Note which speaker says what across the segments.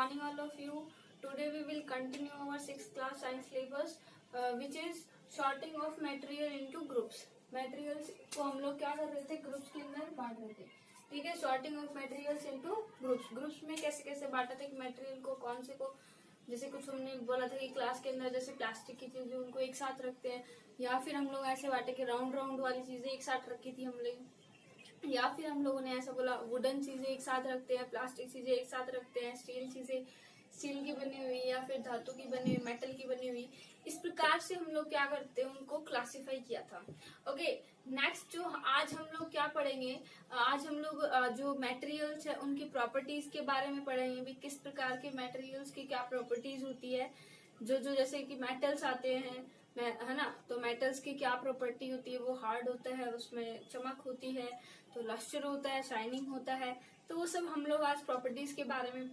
Speaker 1: morning all of you. Today we will continue our 6th class science syllabus which is sorting of material into groups. Materials को हम लोग क्या कर रहे थे, ग्रुप्स के अंदर बांट रहे थे. ठीक है, sorting of materials into groups. Groups में कैसे कैसे बांटा था, मटेरियल को कौन से को, जैसे कुछ हमने बोला था कि क्लास के अंदर जैसे प्लास्टिक की चीजें उनको एक साथ रखते हैं, या फिर हम लोग ऐसे बांटे कि राउंड राउंड वाली चीजें एक साथ रखी थी हमने, या फिर हम लोगों ने ऐसा बोला वुडन चीजें एक साथ रखते हैं, प्लास्टिक चीजें एक साथ रखते हैं, स्टील चीजें स्टील की बनी हुई या फिर धातु की बनी हुई, मेटल की बनी हुई. इस प्रकार से हम लोग क्या करते हैं, उनको क्लासिफाई किया था. ओके, नेक्स्ट जो आज हम लोग क्या पढ़ेंगे, आज हम लोग जो मटेरियल्स है उनकी प्रॉपर्टीज के बारे में पढ़ेंगे. भी किस प्रकार के मटेरियल्स की क्या प्रॉपर्टीज होती है, जो जैसे कि मेटल्स आते हैं, है ना, तो मेटल्स की क्या प्रॉपर्टी होती है, वो हार्ड होता है, उसमें चमक होती है, तो लस्टर होता है, शाइनिंग होता है. तो वो सब हम लोग आज प्रॉपर्टीज के बारे में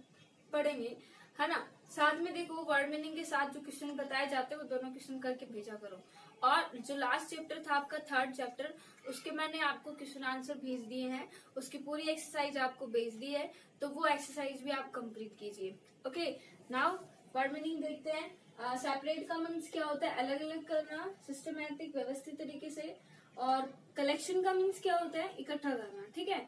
Speaker 1: पढ़ेंगे, है ना. साथ में देखो वर्ड मीनिंग के साथ जो क्वेश्चन बताए जाते हैं वो दोनों क्वेश्चन करके भेजा करो. और जो लास्ट चैप्टर था आपका 3rd चैप्टर, उसके मैंने आपको क्वेश्चन आंसर भेज दिए हैं, उसकी पूरी एक्सरसाइज आपको भेज दी है, तो वो एक्सरसाइज भी आप कंप्लीट कीजिए. ओके, नाउ वर्ड मीनिंग देखते हैं. सेपरेट का मीन्स क्या होता है, अलग अलग करना, सिस्टमैटिक व्यवस्थित तरीके से. और कलेक्शन का मीन्स क्या होता है, इकट्ठा करना. ठीक है,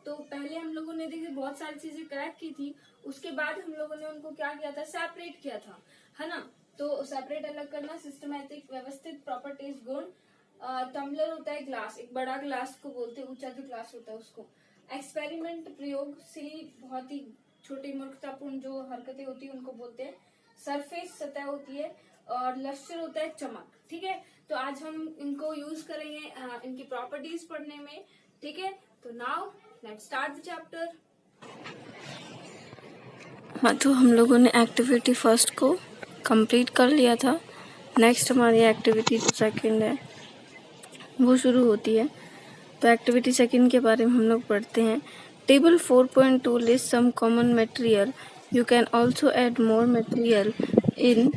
Speaker 1: तो पहले हम लोगों ने देखिए बहुत सारी चीजें कलेक्ट की थी, उसके बाद हम लोगों ने उनको क्या किया था, सेपरेट किया था, है ना. तो सेपरेट अलग करना, सिस्टमैटिक व्यवस्थित, प्रॉपर्टीज गुण. टम्बलर होता है ग्लास, एक बड़ा ग्लास को बोलते हैं, ऊंचा जो ग्लास होता है उसको. एक्सपेरिमेंट प्रयोग, सिली बहुत ही छोटी मूर्खतापूर्ण जो हरकतें होती है उनको बोलते हैं. सरफेस सतह होती है, और लस्टर होता है चमक. ठीक है, तो आज हम इनको यूज करेंगे इनकी प्रॉपर्टीज पढ़ने में. ठीक है, तो now let's start the chapter.
Speaker 2: हाँ, तो हम लोगों ने एक्टिविटी फर्स्ट को कंप्लीट कर लिया था. नेक्स्ट हमारी एक्टिविटी जो सेकंड है वो शुरू होती है. तो एक्टिविटी सेकंड के बारे में हम लोग पढ़ते हैं. Table 4.2 list some common material. You can also add more material in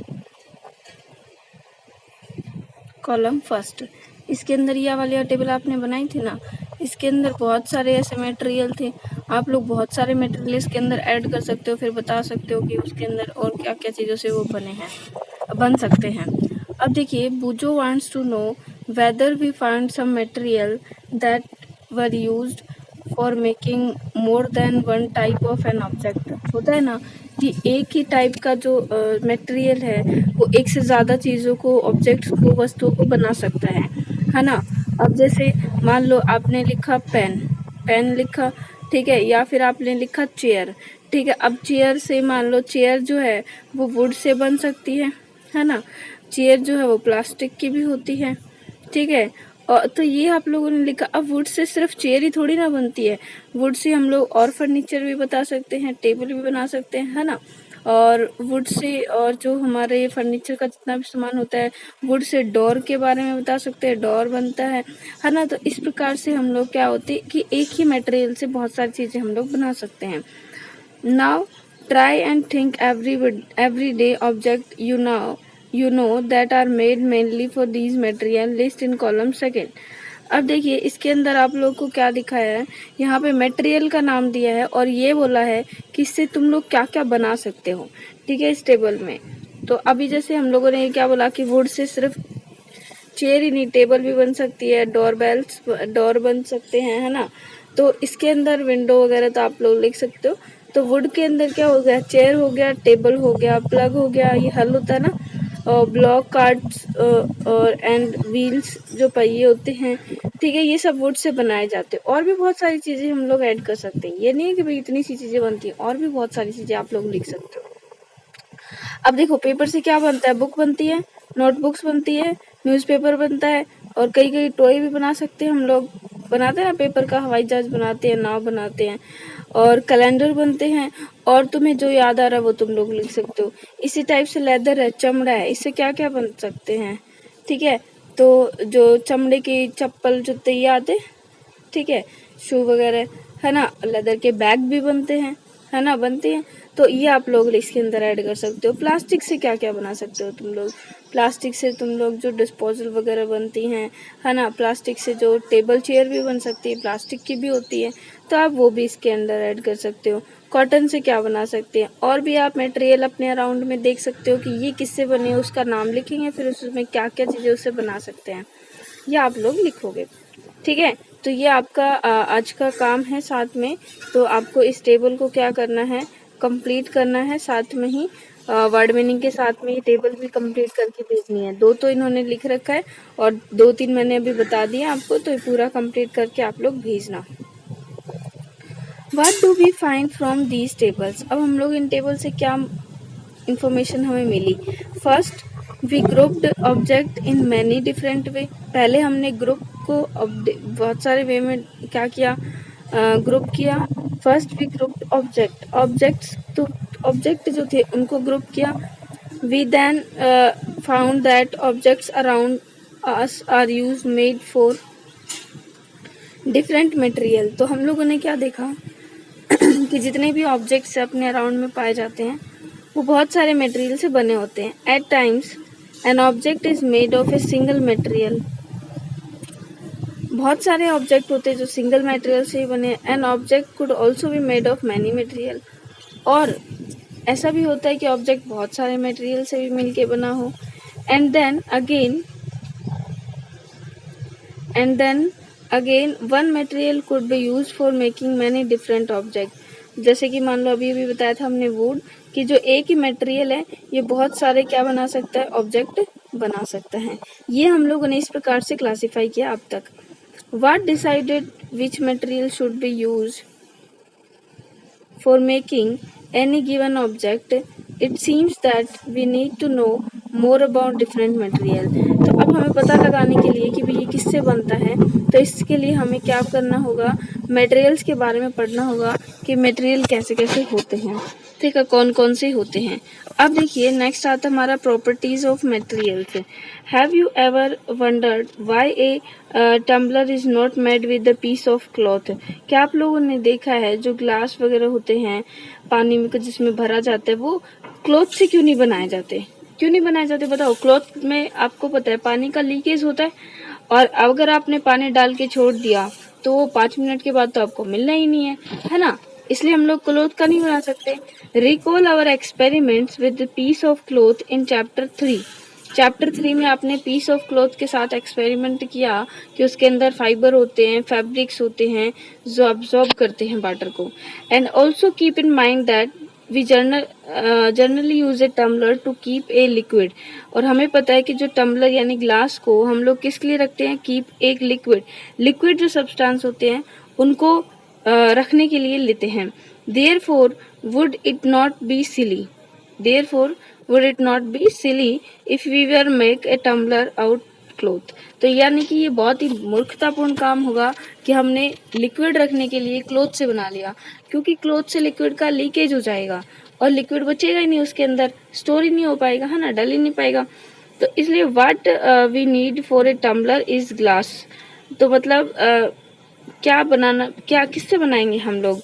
Speaker 2: column first. इसके अंदर ये वाली टेबल आपने बनाई थी ना, इसके अंदर बहुत सारे ऐसे मटेरियल थे. आप लोग बहुत सारे मटेरियल इसके अंदर ऐड कर सकते हो, फिर बता सकते हो कि उसके अंदर और क्या क्या चीज़ों से वो बन सकते हैं. अब देखिए, Boojho wants to know whether we find some material that were used for making more than one type of an object. होता है ना कि एक ही टाइप का जो मटेरियल है वो एक से ज़्यादा चीज़ों को, ऑब्जेक्ट्स को, वस्तुओं को बना सकता है ना. अब जैसे मान लो आपने लिखा पेन लिखा, ठीक है, या फिर आपने लिखा चेयर. ठीक है, अब चेयर से मान लो चेयर जो है वो वुड से बन सकती है ना. चेयर जो है वो प्लास्टिक की भी होती है. ठीक है, और तो ये आप लोगों ने लिखा. अब वुड से सिर्फ चेयर ही थोड़ी ना बनती है, वुड से हम लोग और फर्नीचर भी बता सकते हैं, टेबल भी बना सकते हैं, है ना. और वुड से, और जो हमारे फर्नीचर का जितना भी सामान होता है, वुड से डोर के बारे में बता सकते हैं, डोर बनता है ना. तो इस प्रकार से हम लोग क्या होते हैं कि एक ही मटेरियल से बहुत सारी चीज़ें हम लोग बना सकते हैं. Now try and think every day object you know that are made mainly for these material list in column second. अब देखिए, इसके अंदर आप लोग को क्या दिखाया है, यहाँ पे मटेरियल का नाम दिया है और ये बोला है कि इससे तुम लोग क्या क्या बना सकते हो. ठीक है, इस टेबल में. तो अभी जैसे हम लोगों ने क्या बोला कि वुड से सिर्फ चेयर ही नहीं, टेबल भी बन सकती है, डोर बन सकते हैं, है ना. तो इसके अंदर विंडो वगैरह तो आप लोग लिख सकते हो. तो वुड के अंदर क्या हो गया, चेयर हो गया, टेबल हो गया, प्लग हो गया, ये हल होता है ना. और ब्लॉक कार्ड्स और एंड व्हील्स जो पहिए होते हैं, ठीक है, ये सब वुड से बनाए जाते हैं. और भी बहुत सारी चीज़ें हम लोग ऐड कर सकते हैं. ये नहीं है कि भाई इतनी सी चीज़ें बनती हैं, और भी बहुत सारी चीज़ें आप लोग लिख सकते हो. अब देखो, पेपर से क्या बनता है, बुक बनती है, नोटबुक्स बनती है, न्यूज़पेपर बनता है, और कई कई टॉय भी बना सकते हैं. हम लोग बनाते हैं ना, पेपर का हवाई जहाज बनाते हैं, नाव बनाते हैं, और कैलेंडर बनते हैं. और तुम्हें जो याद आ रहा है वो तुम लोग लिख सकते हो. इसी टाइप से लेदर है, चमड़ा है, इससे क्या क्या बन सकते हैं. ठीक है, तो जो चमड़े की चप्पल, जूते, ये आते, ठीक है, शू वगैरह, है ना. लेदर के बैग भी बनते हैं, है ना, बनते हैं. तो ये आप लोग इसके अंदर ऐड कर सकते हो। प्लास्टिक से क्या क्या बना सकते हो तुम लोग, प्लास्टिक से तुम लोग जो डिस्पोजल वगैरह बनती हैं, है ना, प्लास्टिक से जो टेबल चेयर भी बन सकती है, प्लास्टिक की भी होती है, तो आप वो भी इसके अंदर ऐड कर सकते हो। कॉटन से क्या बना सकते हैं, और भी आप मटेरियल अपने अराउंड में देख सकते हो कि ये किससे बने, उसका नाम लिखेंगे, फिर उसमें क्या क्या चीज़ें उससे बना सकते हैं, ये आप लोग लिखोगे। ठीक है, तो ये आपका आज का काम है साथ में। तो आपको इस टेबल को क्या करना है, कंप्लीट करना है, साथ में ही वर्ड मीनिंग के साथ में ये टेबल भी कंप्लीट करके भेजनी है। 2 तो इन्होंने लिख रखा है और 2-3 मैंने अभी बता दिया आपको, तो ये पूरा कंप्लीट करके आप लोग भेजना। What do we find from these tables? अब हम लोग इन टेबल से क्या इंफॉर्मेशन हमें मिली। First, we grouped object in many different way. पहले हमने ग्रुप को बहुत सारे वे में क्या किया, ग्रुप किया। फर्स्ट वी ग्रुप्ड ऑब्जेक्ट्स, तो ऑब्जेक्ट जो थे उनको ग्रुप किया। We then found that objects around us are use made for different material. तो हम लोगों ने क्या देखा कि जितने भी ऑब्जेक्ट्स अपने अराउंड में पाए जाते हैं वो बहुत सारे मटेरियल से बने होते हैं। At times an object is made of a single material. बहुत सारे ऑब्जेक्ट होते हैं जो सिंगल मटेरियल से ही बने। An object could also be made of many material. और ऐसा भी होता है कि ऑब्जेक्ट बहुत सारे मटेरियल से भी मिलके बना हो। And then again one material could be used for making many different object. जैसे कि मान लो अभी भी बताया था हमने वुड कि जो एक ही मटेरियल है ये बहुत सारे क्या बना सकता है, ऑब्जेक्ट बना सकता है। ये हम लोगों ने इस प्रकार से क्लासिफाई किया अब तक। What decided which material should be used for making any given object? It seems that we need to know more about different material. तो अब हमें पता लगाने के लिए कि भाई ये किससे बनता है, तो इसके लिए हमें क्या करना होगा, मटेरियल्स के बारे में पढ़ना होगा कि मटेरियल कैसे कैसे होते हैं, ठीक है, कौन कौन से होते हैं। अब देखिए नेक्स्ट आता है हमारा properties of materials. Have you ever wondered why a tumbler is not made with a piece of cloth? क्या आप लोगों ने देखा है जो ग्लास वगैरह होते हैं पानी में जिसमें भरा जाता है वो क्लॉथ से क्यों नहीं बनाए जाते? क्यों नहीं बनाए जाते बताओ? क्लॉथ में आपको पता है पानी का लीकेज होता है, और अगर आपने पानी डाल के छोड़ दिया तो वो 5 मिनट के बाद तो आपको मिलना ही नहीं है ना, इसलिए हम लोग क्लॉथ का नहीं बना सकते। Recall our experiments with piece of cloth in chapter 3। Chapter 3 में आपने पीस ऑफ क्लॉथ के साथ एक्सपेरिमेंट किया कि उसके अंदर फाइबर होते हैं, फैब्रिक्स होते हैं जो अब्सॉर्ब करते हैं वाटर को। And also keep in mind that we generally use a tumbler to keep a liquid. और हमें पता है कि जो टम्बलर यानी ग्लास को हम लोग किसके लिए रखते हैं, कीप एक लिक्विड जो सब्सटेंस होते हैं उनको रखने के लिए लेते हैं। Therefore would it not be silly if we were make a tumbler out cloth? तो यानी कि ये बहुत ही मूर्खतापूर्ण काम होगा कि हमने लिक्विड रखने के लिए क्लोथ से बना लिया, क्योंकि क्लोथ से लिक्विड का लीकेज हो जाएगा और लिक्विड बचेगा ही नहीं, उसके अंदर स्टोर ही नहीं हो पाएगा, है ना, डल ही नहीं पाएगा। तो इसलिए what we need for a tumbler is glass. तो मतलब क्या किससे बनाएंगे हम लोग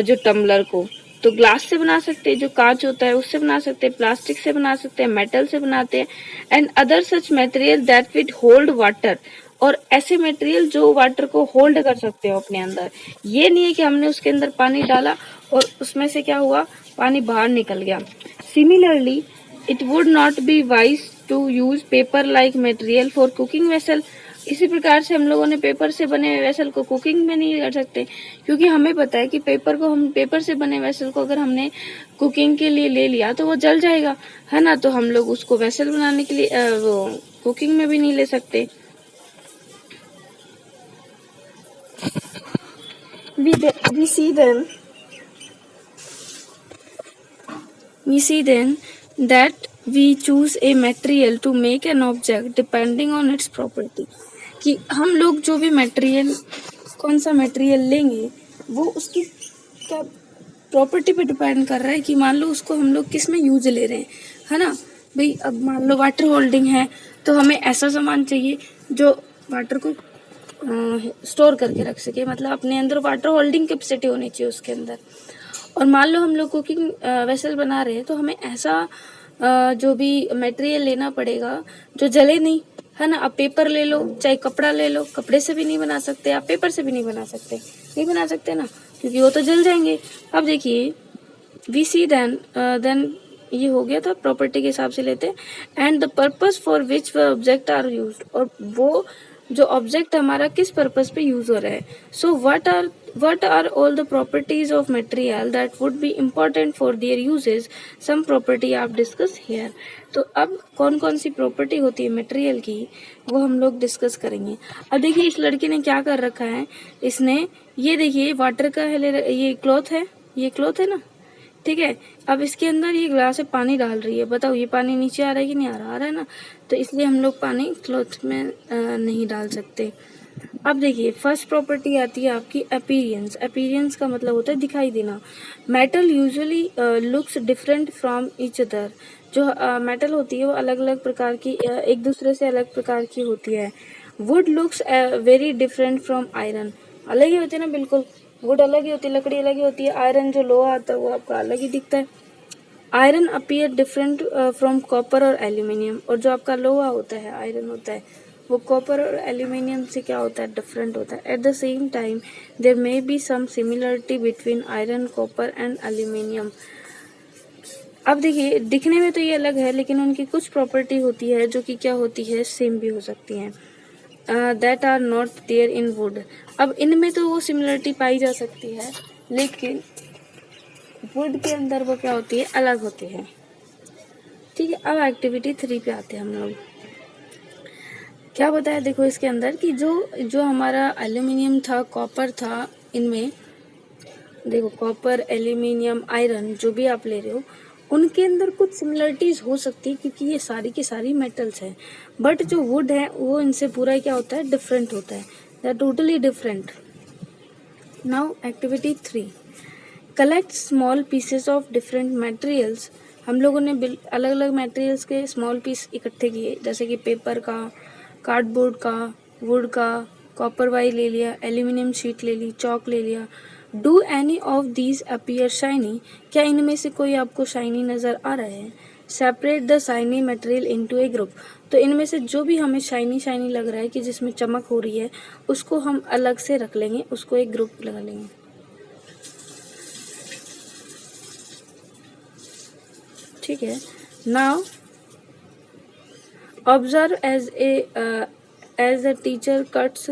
Speaker 2: जो टम्बलर को? तो ग्लास से बना सकते हैं, जो कांच होता है उससे बना सकते हैं, प्लास्टिक से बना सकते हैं, मेटल से बनाते हैं, and other such material that would hold water. और ऐसे मटेरियल जो वाटर को होल्ड कर सकते हो अपने अंदर। ये नहीं है कि हमने उसके अंदर पानी डाला और उसमें से क्या हुआ, पानी बाहर निकल गया। Similarly it would not be wise to use paper like material for cooking vessel. इसी प्रकार से हम लोगों ने पेपर से बने वेसल को कुकिंग में नहीं कर सकते, क्योंकि हमें पता है कि पेपर से बने वेसल को अगर हमने कुकिंग के लिए ले लिया तो वो जल जाएगा, है ना। तो हम लोग उसको वेसल बनाने के लिए वो कुकिंग में भी नहीं ले सकते। We see then that we choose a material to make an object depending on its property। कि हम लोग जो भी मटेरियल, कौन सा मटेरियल लेंगे वो उसकी क्या प्रॉपर्टी पे डिपेंड कर रहा है कि मान लो उसको हम लोग किस में यूज ले रहे हैं, है ना भाई। अब मान लो वाटर होल्डिंग है तो हमें ऐसा सामान चाहिए जो वाटर को स्टोर करके रख सके, मतलब अपने अंदर वाटर होल्डिंग कैपेसिटी होनी चाहिए उसके अंदर। और मान लो हम लोग कुकिंग वेसल बना रहे हैं तो हमें ऐसा जो भी मटेरियल लेना पड़ेगा जो जले नहीं, है ना। अब पेपर ले लो, चाहे कपड़ा ले लो, कपड़े से भी नहीं बना सकते, आप पेपर से भी नहीं बना सकते ना, क्योंकि वो तो जल जाएंगे। अब देखिए वी सी देन ये हो गया था, प्रॉपर्टी के हिसाब से लेते हैं। And the purpose for which व ऑब्जेक्ट आर यूज्ड, और वो जो ऑब्जेक्ट हमारा किस पर्पस पे यूज हो रहा है। सो what are all the properties of material that would be important for their uses, some property आप डिस्कस here। तो अब कौन कौन सी प्रॉपर्टी होती है मटेरियल की वो हम लोग डिस्कस करेंगे। अब देखिए इस लड़की ने क्या कर रखा है, इसने ये देखिए वाटर का ये क्लॉथ है ना, ठीक है। अब इसके अंदर ये ग्लास से पानी डाल रही है, बताओ ये पानी नीचे आ रहा है कि नहीं आ रहा है ना। तो इसलिए हम लोग पानी क्लॉथ में नहीं डाल सकते। अब देखिए फर्स्ट प्रॉपर्टी आती है आपकी अपीयरेंस। अपीयरेंस का मतलब होता है दिखाई देना। Metal usually looks different from each other. जो मेटल होती है वो अलग अलग प्रकार की एक दूसरे से अलग प्रकार की होती है। Would looks very different from iron. अलग ही होती है ना, बिल्कुल। वुड अलग ही होती है, लकड़ी अलग ही होती है। आयरन जो लोहा आता है वो आपका अलग ही दिखता है। Iron appear different from copper और एल्यूमिनियम। और जो आपका लोहा होता है, आयरन होता है, वो कॉपर और एल्यूमिनियम से क्या होता है, डिफरेंट होता है। At the same time there may be some similarity between iron, copper and aluminium. अब देखिए दिखने में तो ये अलग है, लेकिन उनकी कुछ प्रॉपर्टी होती है जो कि क्या होती है, सेम भी हो सकती हैं। That are not there in wood. अब इनमें तो वो सिमिलरिटी पाई जा सकती है, लेकिन वुड के अंदर वो क्या होती है, अलग होती है। ठीक है, अब एक्टिविटी 3 पे आते हैं हम लोग। क्या बताया देखो इसके अंदर कि जो हमारा एल्यूमिनियम था, कॉपर था, इनमें देखो कॉपर, एल्यूमिनियम, आयरन जो भी आप ले रहे हो उनके अंदर कुछ सिमिलरिटीज हो सकती है, क्योंकि ये सारी की सारी मेटल्स हैं। बट जो वुड है वो इनसे पूरा क्या होता है, डिफरेंट होता है। They are totally different. Now activity 3, collect small pieces of different materials. हम लोगों ने अलग अलग मटेरियल्स के स्मॉल पीस इकट्ठे किए, जैसे कि पेपर का, कार्डबोर्ड का, वुड का, कॉपर वायर ले लिया, एल्यूमिनियम शीट ले ली, चॉक ले लिया। Do any of these appear shiny. क्या इनमें से कोई आपको शाइनी नज़र आ रहा है। Separate the shiny material into A group. तो इनमें से जो भी हमें शाइनी शाइनी लग रहा है कि जिसमें चमक हो रही है, उसको हम अलग से रख लेंगे, उसको एक ग्रुप लगा लेंगे। ठीक है। Now observe as the teacher cuts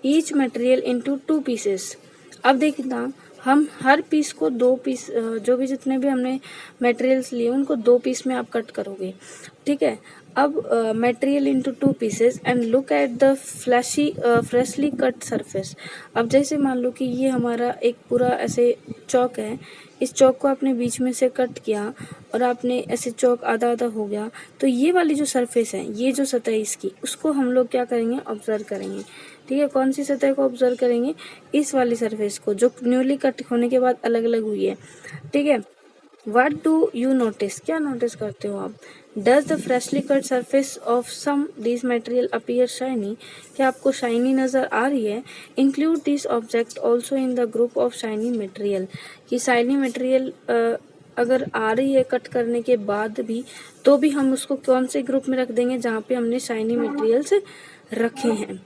Speaker 2: each material into 2 pieces. अब देखना हम हर पीस को 2 पीस, जो भी जितने भी हमने मटेरियल्स लिए उनको 2 पीस में आप कट करोगे। ठीक है। अब material into 2 pieces and look at the freshly cut surface. अब जैसे मान लो कि ये हमारा एक पूरा ऐसे चौक है, इस चौक को आपने बीच में से कट किया और आपने ऐसे चौक आधा आधा हो गया, तो ये वाली जो सरफेस है, ये जो सतह है इसकी, उसको हम लोग क्या करेंगे, ऑब्जर्व करेंगे। ठीक है, कौन सी सतह को ऑब्जर्व करेंगे, इस वाली सरफेस को जो न्यूली कट होने के बाद अलग अलग हुई है। ठीक है। व्हाट डू यू नोटिस, क्या नोटिस करते हो आप। Does the freshly cut surface of some this material appear shiny. क्या आपको शाइनी नज़र आ रही है। Include this object also in the group of shiny material. कि शाइनी मटेरियल अगर आ रही है कट करने के बाद भी, तो भी हम उसको कौन से ग्रुप में रख देंगे, जहाँ पे हमने शाइनी मटेरियल्स रखे हैं।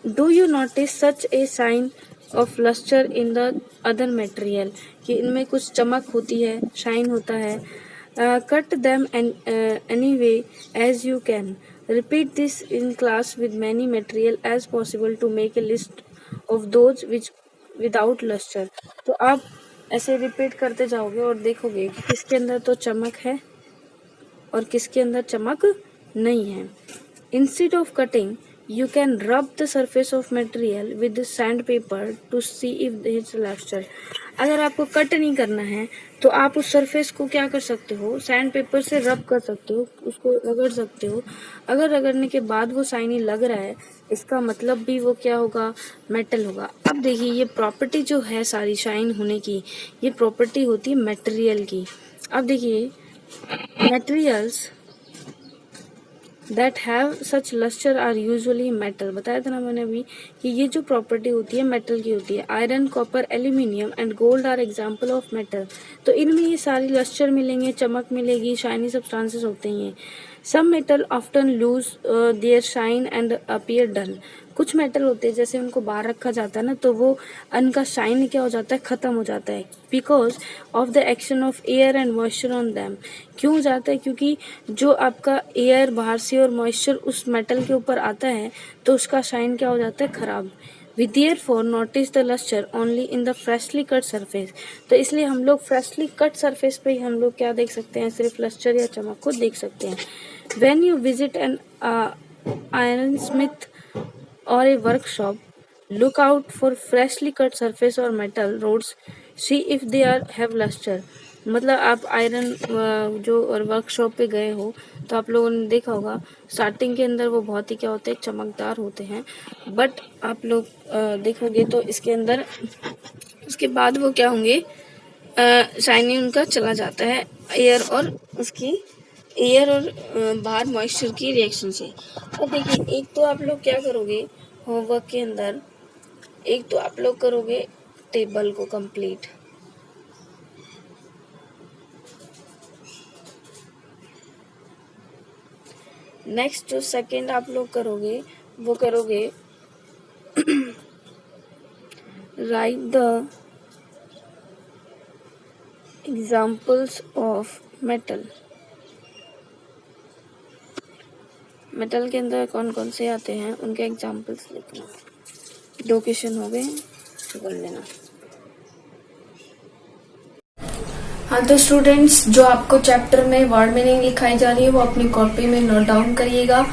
Speaker 2: Do you notice such a sign of lustre in the other material. कि इनमें कुछ चमक होती है, शाइन होता है। Cut them any way as you can. Repeat this in class with many material as possible to make a list of those which without lustre. तो आप ऐसे रिपीट करते जाओगे और देखोगे कि किसके अंदर तो चमक है और किसके अंदर चमक नहीं है। Instead of cutting you can rub the surface of material with sandpaper to see if there is luster। अगर आपको कट नहीं करना है तो आप उस सरफेस को क्या कर सकते हो, सैंड पेपर से रब कर सकते हो, उसको रगड़ सकते हो। अगर रगड़ने के बाद वो शाइनी लग रहा है, इसका मतलब भी वो क्या होगा, मेटल होगा। अब देखिए ये प्रॉपर्टी जो है सारी शाइन होने की, ये प्रॉपर्टी होती है मटेरियल की। अब देखिए materials that have such lustre are usually metal. बताया था ना मैंने अभी कि ये जो प्रॉपर्टी होती है मेटल की होती है। Iron, copper, aluminium and gold are example of metal. तो इनमें ये सारी लस्टर मिलेंगे, चमक मिलेगी, शाइनी सब्सटेंसेस होते हैं ये। Some metal often lose their shine and appear dull. कुछ मेटल होते हैं जैसे उनको बाहर रखा जाता है ना तो वो उनका शाइन क्या हो जाता है, खत्म हो जाता है। Because of the action of air and moisture on them. क्यों हो जाता है? क्योंकि जो आपका एयर बाहर से और मॉइस्चर उस मेटल के ऊपर आता है तो उसका शाइन क्या हो जाता है, खराब। We therefore notice the luster only in the freshly cut surface। तो इसलिए हम लोग फ्रेशली कट सरफेस पे ही हम लोग क्या देख सकते हैं, सिर्फ लस्टर या चमक को देख सकते हैं। When you visit an ironsmith or a workshop, look out for freshly cut surface or metal rods, see if they have luster। मतलब आप आयरन जो और वर्कशॉप पे गए हो तो आप लोगों ने देखा होगा स्टार्टिंग के अंदर वो बहुत ही क्या होते हैं, चमकदार होते हैं। बट आप लोग देखोगे तो इसके अंदर उसके बाद वो क्या होंगे, शाइनी उनका चला जाता है एयर और बाहर मॉइस्चर की रिएक्शन से। और देखिए एक तो आप लोग क्या करोगे होमवर्क के अंदर, एक तो आप लोग करोगे टेबल को कंप्लीट। नेक्स्ट जो सेकंड आप लोग करोगे वो करोगे right the examples of metal. Metal के अंदर कौन कौन से आते हैं उनके एग्जाम्पल्स लिखना। 2 क्वेश्चन हो गए, कर लेना।
Speaker 1: हाँ तो स्टूडेंट्स, जो आपको चैप्टर में वर्ड मीनिंग लिखाई जा रही है वो अपनी कॉपी में नोट डाउन करिएगा।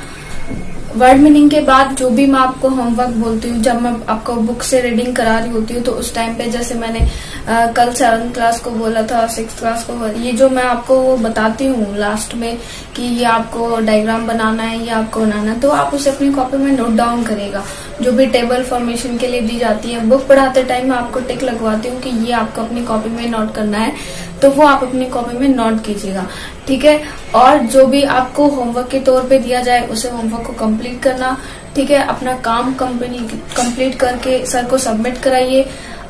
Speaker 1: वर्ड मीनिंग के बाद जो भी मैं आपको होमवर्क बोलती हूँ, जब मैं आपको बुक से रीडिंग करा रही होती हूँ तो उस टाइम पे जैसे मैंने कल 7th क्लास को बोला था, 6th क्लास को, ये जो मैं आपको बताती हूँ लास्ट में कि ये आपको डायग्राम बनाना है, ये आपको बनाना है, तो आप उसे अपनी कॉपी में नोट डाउन करेगा। जो भी टेबल फॉर्मेशन के लिए दी जाती है, बुक पढ़ाते टाइम मैं आपको टिक लगवाती हूँ कि ये आपको अपनी कॉपी में नोट करना है, तो वो आप अपनी कॉपी में नोट कीजिएगा, ठीक है। और जो भी आपको होमवर्क के तौर पे दिया जाए उसे होमवर्क को कंप्लीट करना, ठीक है। अपना काम कंप्लीट करके सर को सबमिट कराइए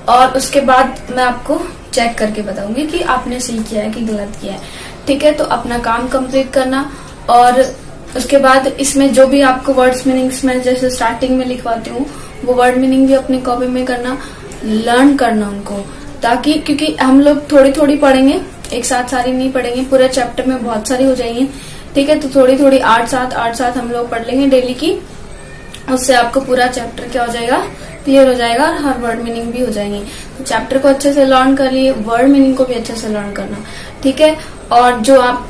Speaker 1: और उसके बाद मैं आपको चेक करके बताऊंगी कि आपने सही किया है कि गलत किया है, ठीक है। तो अपना काम कंप्लीट करना और उसके बाद इसमें जो भी आपको वर्ड्स मीनिंग्स में जैसे स्टार्टिंग में लिखवाती हूँ वो वर्ड मीनिंग भी अपनी कॉपी में करना, लर्न करना उनको, ताकि क्योंकि हम लोग थोड़ी थोड़ी पढ़ेंगे, एक साथ सारी नहीं पढ़ेंगे, पूरे चैप्टर में बहुत सारी हो जाएंगी, ठीक है। तो थोड़ी थोड़ी 8-7 हम लोग पढ़ लेंगे डेली की, उससे आपको पूरा चैप्टर क्या हो जाएगा, क्लियर हो जाएगा और हर वर्ड मीनिंग भी हो जाएंगी। तो चैप्टर को अच्छे से लर्न कर लिए, वर्ड मीनिंग को भी अच्छे से लर्न करना, ठीक है। और जो आप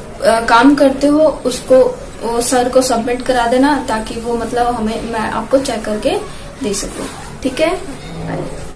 Speaker 1: काम करते हो उसको वो सर को सबमिट करा देना ताकि वो मतलब मैं आपको चेक करके दे सकूं, ठीक है।